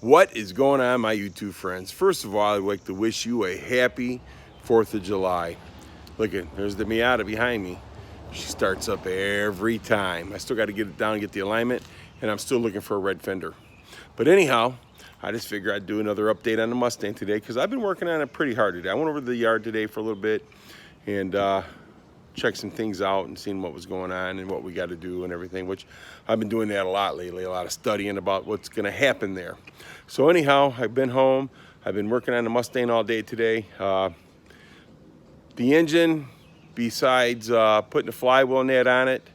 What is going on, my YouTube friends? First of all, I'd like to wish you a happy 4th of July. Look at, there's the Miata behind me. She starts up every time. I still got to get it down and get the alignment, and I'm still looking for a red fender. But anyhow, I just figured I'd do another update on the Mustang today because I've been working on it pretty hard today. I went over to the yard today for a little bit and check some things out and seeing what was going on and what we got to do and everything, which I've been doing that a lot lately, a lot of studying about what's going to happen there. So anyhow, I've been home. I've been working on the Mustang all day today. The engine, besides putting the flywheel net on it,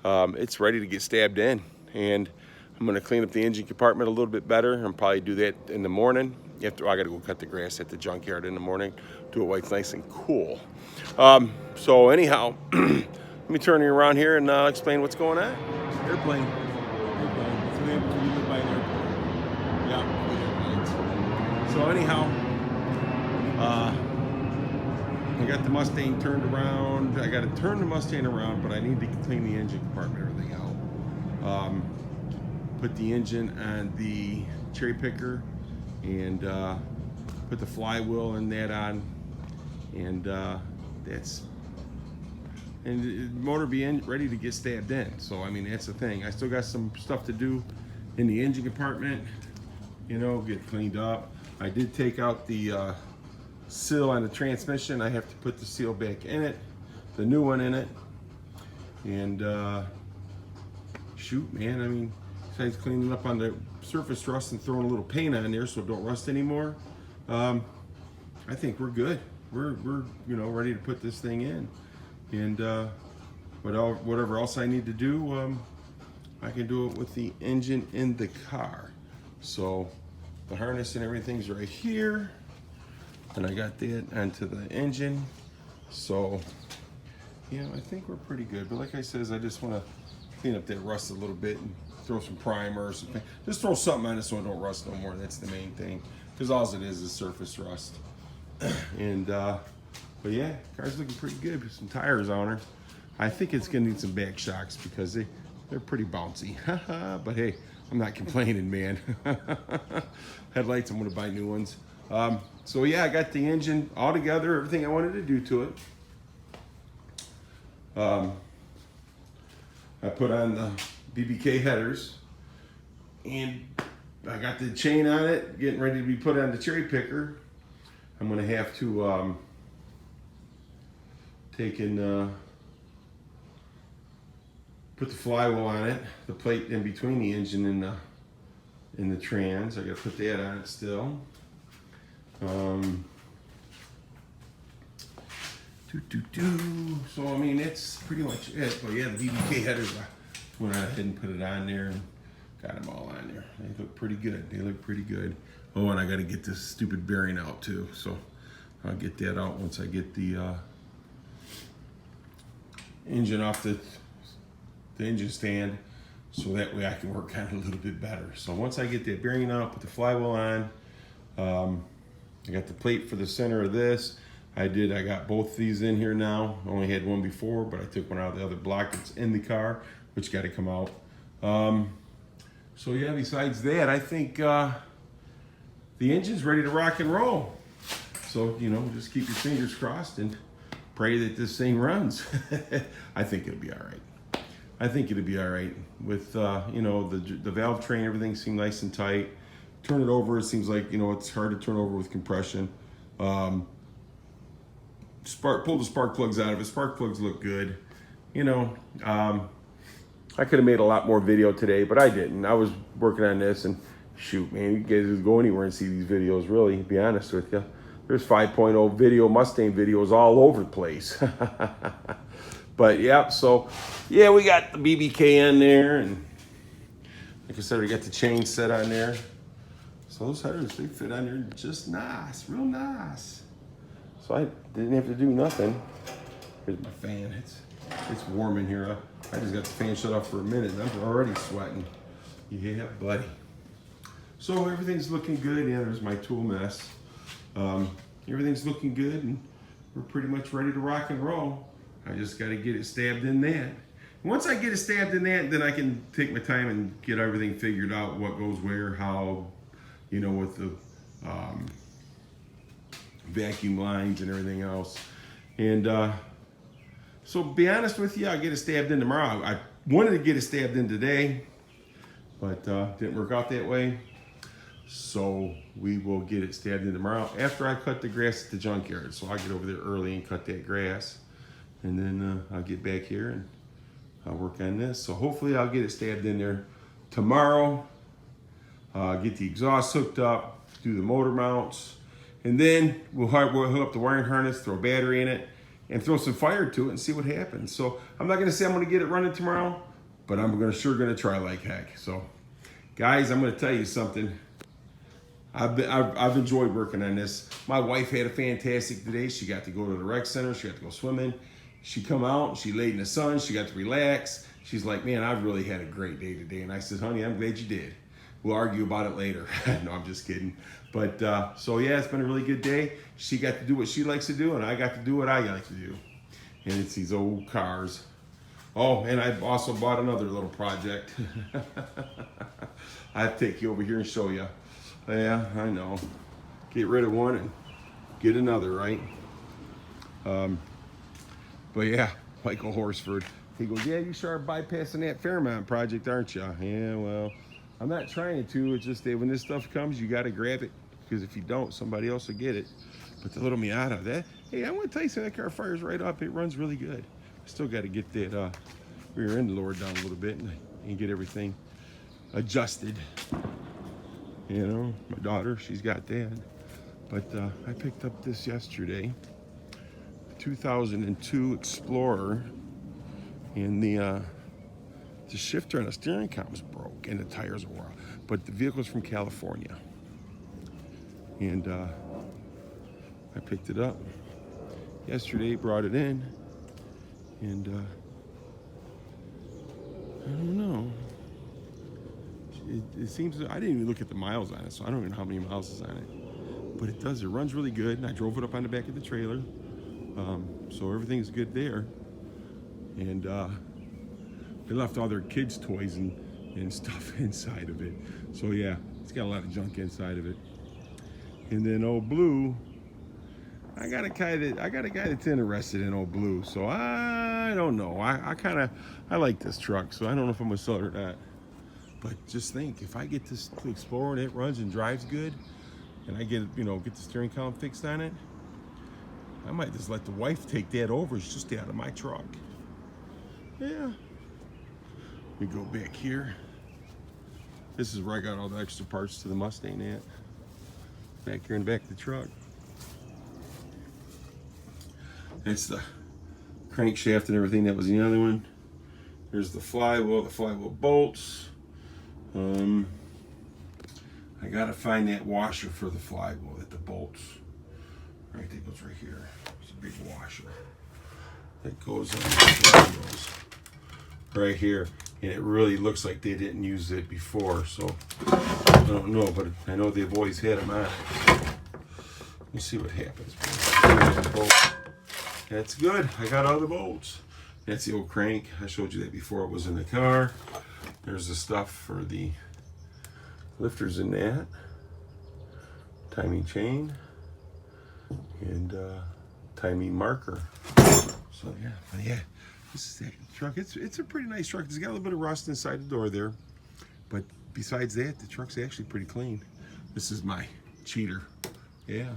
it's ready to get stabbed in. And I'm going to clean up the engine compartment a little bit better and probably do that in the morning. After I got to go cut the grass at the junkyard in the morning, do it while it's nice and cool. So anyhow, let me turn you around here and explain what's going on. Airplane. Airplane. So we live by an airport. Yeah, airplanes. So anyhow, I got the Mustang turned around. I got to turn the Mustang around, but I need to clean the engine compartment, everything out. Put the engine on the cherry picker and put the flywheel and that on, and the motor be ready to get stabbed in. So I mean, that's the thing. I still got some stuff to do in the engine compartment, you know, get cleaned up. I did take out the seal on the transmission. I have to put the seal back in it, the new one in it, and shoot, man, I mean, besides cleaning up on the surface rust and throwing a little paint on there so it don't rust anymore, I think we're good. We're you know, ready to put this thing in. And whatever else I need to do, I can do it with the engine in the car. So the harness and everything's right here, and I got that onto the engine. So yeah, I think we're pretty good. But like I says, I just want to clean up that rust a little bit and throw some primer or something. Just throw something on it so it don't rust no more. That's the main thing, because all it is surface rust. And but yeah, car's looking pretty good with some tires on her. I think it's gonna need some back shocks because they're pretty bouncy. But hey, I'm not complaining, man. Headlights, I'm gonna buy new ones. So yeah, I got the engine all together, everything I wanted to do to it. I put on the BBK headers, and I got the chain on it, getting ready to be put on the cherry picker. I'm gonna have to take and put the flywheel on it, the plate in between the engine and the trans. I gotta put that on it still. So I mean, that's pretty much it. But yeah, the BBK headers, I went ahead and put it on there and got them all on there. They look pretty good. They look pretty good. Oh, and I got to get this stupid bearing out too. So I'll get that out once I get the engine off the engine stand, so that way I can work on it a little bit better. So once I get that bearing out, put the flywheel on. I got the plate for the center of this. I got both these in here now. I only had one before, but I took one out of the other block that's in the car, which got to come out. So yeah, besides that, I think the engine's ready to rock and roll. So, you know, just keep your fingers crossed and pray that this thing runs. I think it'll be all right. I think it'll be all right. With, you know, the valve train, everything seemed nice and tight. Turn it over, it seems like, you know, it's hard to turn over with compression. Pull the spark plugs out of it. Spark plugs look good. You know, I could have made a lot more video today, but I didn't. I was working on this, and shoot, man, you guys just go anywhere and see these videos, really, to be honest with you. There's 5.0 video, Mustang videos all over the place. But yeah, so yeah, we got the BBK in there, and like I said, we got the chain set on there. So those headers, they fit on there just nice, real nice. So I didn't have to do nothing. Here's my fan. It's warm in here. I just got the fan shut off for a minute, and I'm already sweating. Yeah, buddy. So everything's looking good. Yeah, there's my tool mess. Everything's looking good, and we're pretty much ready to rock and roll. I just got to get it stabbed in that. Once I get it stabbed in that, then I can take my time and get everything figured out, what goes where, how, you know, with the vacuum lines and everything else. And so be honest with you, I'll get it stabbed in tomorrow. I wanted to get it stabbed in today, but didn't work out that way. So we will get it stabbed in tomorrow after I cut the grass at the junkyard. So I'll get over there early and cut that grass. And then I'll get back here and I'll work on this. So hopefully I'll get it stabbed in there tomorrow. Get the exhaust hooked up, do the motor mounts. And then we'll hook up the wiring harness, throw a battery in it, and throw some fire to it and see what happens. So I'm not gonna say I'm gonna get it running tomorrow, but I'm sure gonna try like heck. So guys, I'm gonna tell you something. I've enjoyed working on this. My wife had a fantastic day. She got to go to the rec center. She got to go swimming. She come out, she laid in the sun. She got to relax. She's like, man, I've really had a great day today. And I said, honey, I'm glad you did. We'll argue about it later. No, I'm just kidding. But so yeah, it's been a really good day. She got to do what she likes to do, and I got to do what I like to do. And it's these old cars. Oh, and I also bought another little project. I have to take you over here and show you. Yeah, I know. Get rid of one and get another, right? But yeah, Michael Horsford. He goes, yeah, you sure are bypassing that Fairmont project, aren't you? Yeah, well, I'm not trying to. It's just that when this stuff comes, you got to grab it. Because if you don't, somebody else will get it. But the little Miata, that, hey, I want to tell you something, that car fires right up. It runs really good. I still got to get that rear end lowered down a little bit and get everything adjusted. You know, my daughter, she's got that. But I picked up this yesterday, 2002 Explorer, and the shifter and the steering column was broke, and the tires were out. But the vehicle's from California, and I picked it up yesterday, brought it in, and I don't know. It seems that I didn't even look at the miles on it, so I don't even know how many miles is on it. But it does. It runs really good, and I drove it up on the back of the trailer, so everything's good there. And they left all their kids' toys and stuff inside of it. So yeah, it's got a lot of junk inside of it. And then Old Blue, I got a guy that's interested in Old Blue. So I don't know. I like this truck, so I don't know if I'm gonna sell it or not. But just think, if I get this Explorer and it runs and drives good, and I get the steering column fixed on it, I might just let the wife take that over. It's just out of my truck. Yeah. We go back here. This is where I got all the extra parts to the Mustang at. Back here in the back of the truck. That's the crankshaft and everything. That was the other one. There's the flywheel bolts. I gotta find that washer for the flywheel at the bolts. Right, that goes right here. It's a big washer. That goes right here. And it really looks like they didn't use it before, so I don't know, but I know they've always had them on it. Let me see what happens. That's good. I got all the bolts. That's the old crank. I showed you that before it was in the car. There's the stuff for the lifters in that. Timing chain. And timing marker. So yeah, this is that truck. It's a pretty nice truck. It's got a little bit of rust inside the door there. But besides that, the truck's actually pretty clean. This is my cheater. Yeah,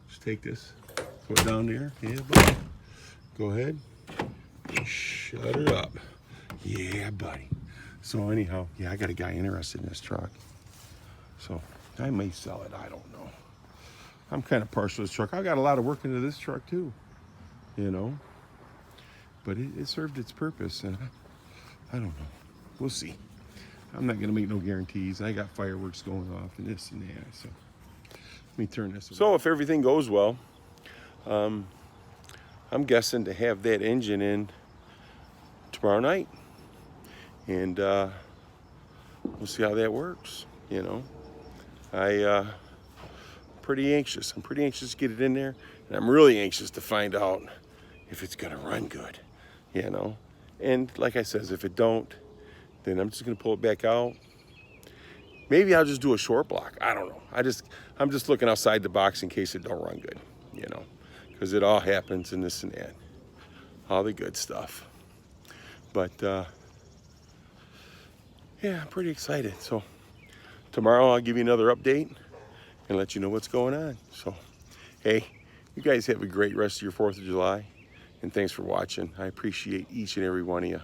just take this. Put it down there. Yeah, buddy. Go ahead. Shut her up. Yeah, buddy. So anyhow, yeah, I got a guy interested in this truck. So I may sell it. I don't know. I'm kind of partial to this truck. I got a lot of work into this truck too, but it served its purpose, and I don't know. We'll see. I'm not gonna make no guarantees. I got fireworks going off and this and that. So let me turn this around. So if everything goes well, I'm guessing to have that engine in tomorrow night, and we'll see how that works. Pretty anxious. I'm pretty anxious to get it in there, and I'm really anxious to find out if it's gonna run good, And like I says, if it don't, then I'm just gonna pull it back out Maybe I'll just do a short block. I don't know. I'm just looking outside the box in case it don't run good, you know, because it all happens in this and that, all the good stuff. But yeah, I'm pretty excited. So tomorrow I'll give you another update and let you know what's going on. So hey, you guys have a great rest of your 4th of July, and thanks for watching. I appreciate each and every one of you.